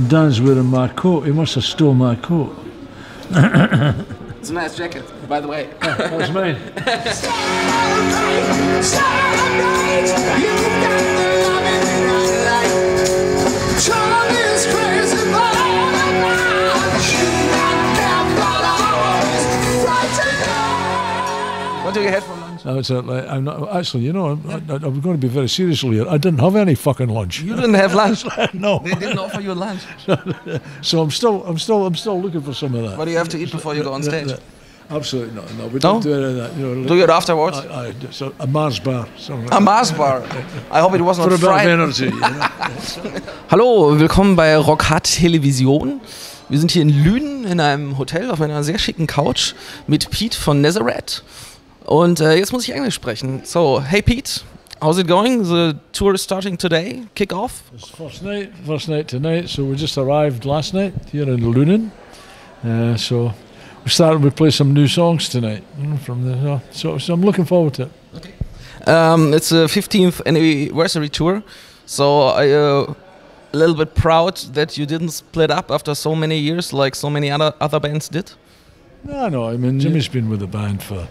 Dan's wearing my coat. He must have stole my coat. It's a nice jacket, by the way. That's mine. What do you have for lunch? I'm not, actually, you know, I'm going to be very serious here. I didn't have any fucking lunch. You didn't have lunch? No. They didn't offer you lunch. So I'm still looking for some of that. What do you have to eat before you go on stage? Absolutely not. No, we don't do any of that. You know, do it afterwards? So a Mars bar. A Mars bar. I hope it wasn't for fried. A bit of energy. You know? Hallo, willkommen bei Rockhard Television. Wir sind hier in Lünen in einem Hotel auf einer sehr schicken Couch mit Pete von Nazareth. Und jetzt muss ich Englisch sprechen. So, hey Pete, how's it going? The tour is starting today. Kick off. It's first night tonight. So we just arrived last night here in Lünen. So we play some new songs tonight from the. So I'm looking forward to it. Okay. It's a 15th anniversary tour. So I a little bit proud that you didn't split up after so many years like so many other bands did. No. I mean, Jimmy's been with the band for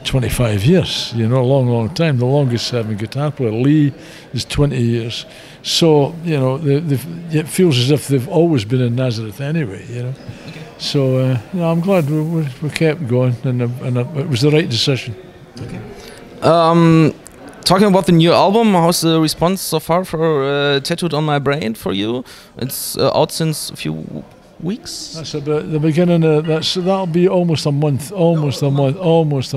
25 years, you know, a long time. The longest serving guitar player, Lee, is 20 years. So, you know, it feels as if they've always been in Nazareth anyway, you know. Okay. So, I'm glad we kept going, and it was the right decision. Okay. Talking about the new album, how's the response so far for Tattooed on My Brain for you? It's out since a few weeks. That's about the beginning of that'll be almost a month. Almost a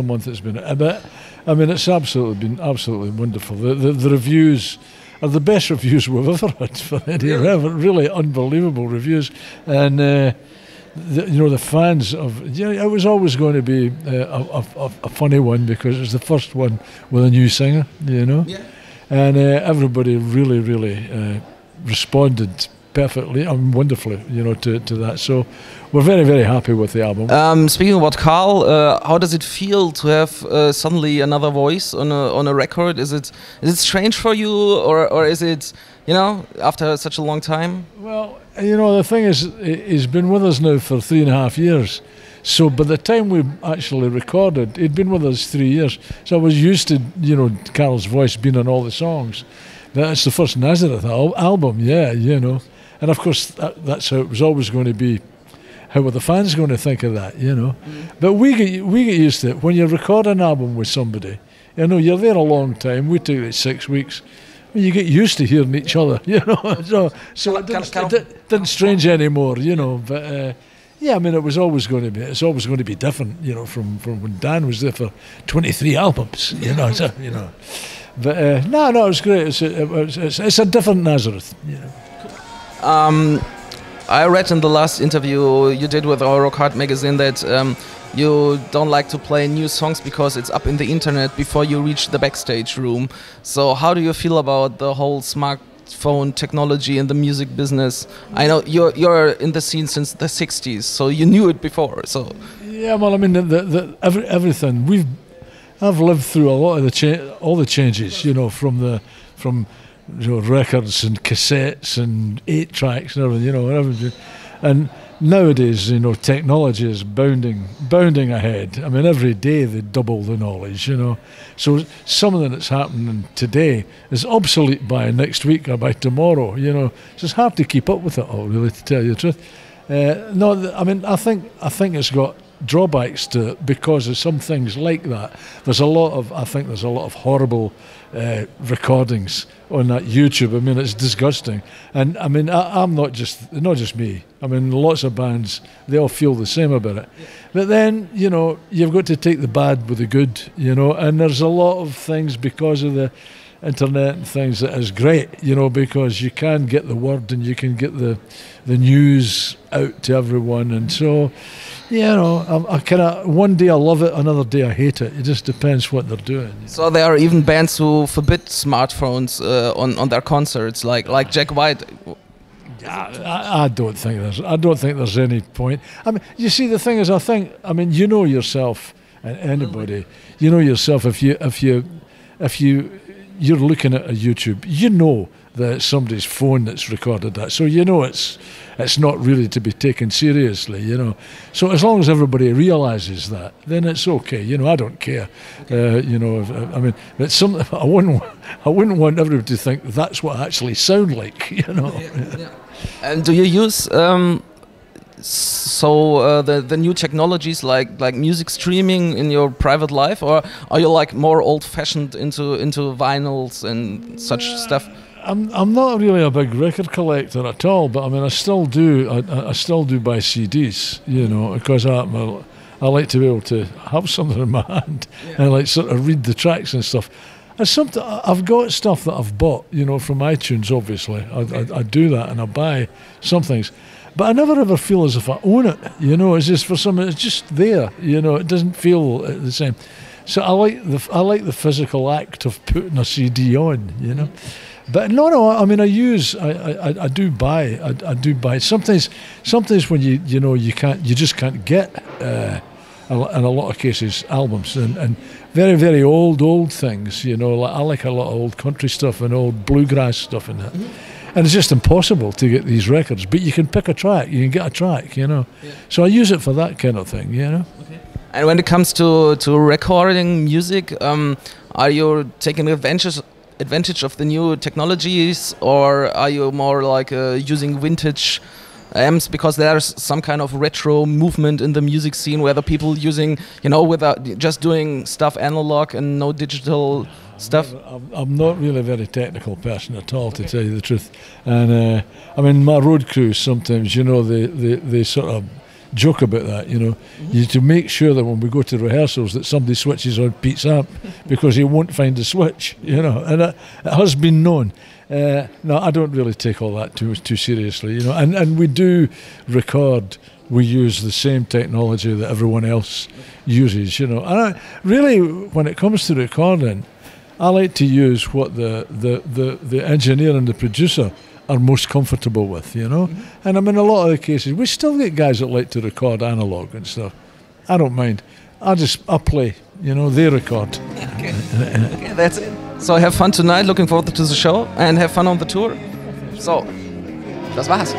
month it's been. But I mean, it's been absolutely wonderful. The reviews are the best reviews we've ever had for any ever. Really unbelievable reviews, and the fans of it was always going to be a funny one because it was the first one with a new singer, you know, and everybody really responded perfectly and wonderfully, you know, to that. So we're very happy with the album. Speaking about Carl, how does it feel to have suddenly another voice on a record? Is it strange for you, or is it, you know, after such a long time? Well, you know, the thing is, he's been with us now for 3.5 years. So by the time we actually recorded, he'd been with us 3 years. So I was used to, you know, Carl's voice being on all the songs. That's the first Nazareth album, you know. And of course, that's how it was always going to be. How were the fans going to think of that, you know? But we get used to it. When you record an album with somebody, you know, you're there a long time. We take it 6 weeks. You get used to hearing each other, you know. So it didn't strange anymore, you know. But I mean, it's always going to be different, you know, from when Dan was there for 23 albums, you know. So, you know. But no, it was great. It's a different Nazareth, you know. I read in the last interview you did with our Rock Hard magazine that you don't like to play new songs because it's up in the internet before you reach the backstage room. So how do you feel about the whole smartphone technology in the music business? I know you're in the scene since the 60s, so you knew it before. So yeah, well, I mean, everything I've lived through a lot of all the changes, you know, from you know, records and cassettes and 8-tracks and everything, you know, everything. And nowadays, you know, technology is bounding ahead. I mean, every day they double the knowledge, you know. So something that's happening today is obsolete by next week or by tomorrow, you know. So it's hard to keep up with it all, really, to tell you the truth. No, I mean, I think it's got drawbacks to it because of some things like that. There's a lot of horrible recordings on that YouTube. I mean, it's disgusting. And I mean, I'm not just me. I mean, lots of bands, they all feel the same about it. But then, you know, you've got to take the bad with the good, you know, and there's a lot of things because of the internet and things that is great, you know, because you can get the word and you can get the news out to everyone. And so, you know, I kind of, one day I love it, another day I hate it. It just depends what they're doing. So there are even bands who forbid smartphones on their concerts, like Jack White. I don't think there's any point. I mean, you see, the thing is, I mean, you know yourself, and anybody, you know yourself. If you're looking at a YouTube, you know that it's somebody's phone that's recorded that, so you know it's not really to be taken seriously, you know. So as long as everybody realises that, then it's okay. You know, I don't care. You know, I mean, it's something I wouldn't want everybody to think that's what I actually sound like. You know. Yeah. And do you use the new technologies like music streaming in your private life, or are you like more old-fashioned into vinyls and such stuff? I'm not really a big record collector at all, but I mean I still do buy CDs, you know, because I like to be able to have something in my hand and like sort of read the tracks and stuff. And I've got stuff that I've bought, you know, from iTunes. Obviously, I do that and I buy some things, but I never ever feel as if I own it. You know, it's just for some. It's just there. You know, it doesn't feel the same. So I like the physical act of putting a CD on. You know. But no. I mean, I do buy. Sometimes when you just can't get in a lot of cases albums and very, very old things. You know, I like a lot of old country stuff and old bluegrass stuff and that. And it's just impossible to get these records. But you can pick a track. You can get a track. You know. Yeah. So I use it for that kind of thing. You know. Okay. And when it comes to recording music, are you taking advantage of the new technologies, or are you more like using vintage amps, because there's some kind of retro movement in the music scene where the people using, you know, without just doing stuff analog and no digital stuff? I'm not really a very technical person at all, to tell you the truth. And I mean, my road crews sometimes, you know, they sort of joke about that, you know. You need to make sure that when we go to rehearsals that somebody switches on Pete's amp, because he won't find the switch, you know, and it has been known. No, I don't really take all that too seriously, you know, and we do record, we use the same technology that everyone else uses, you know. And really, when it comes to recording, I like to use what the engineer and the producer are most comfortable with, you know. And I mean, a lot of the cases, we still get guys that like to record analog and stuff. I don't mind. I play, you know, they record. Okay. Okay, that's it. So have fun tonight, looking forward to the show, and have fun on the tour. So, das war's.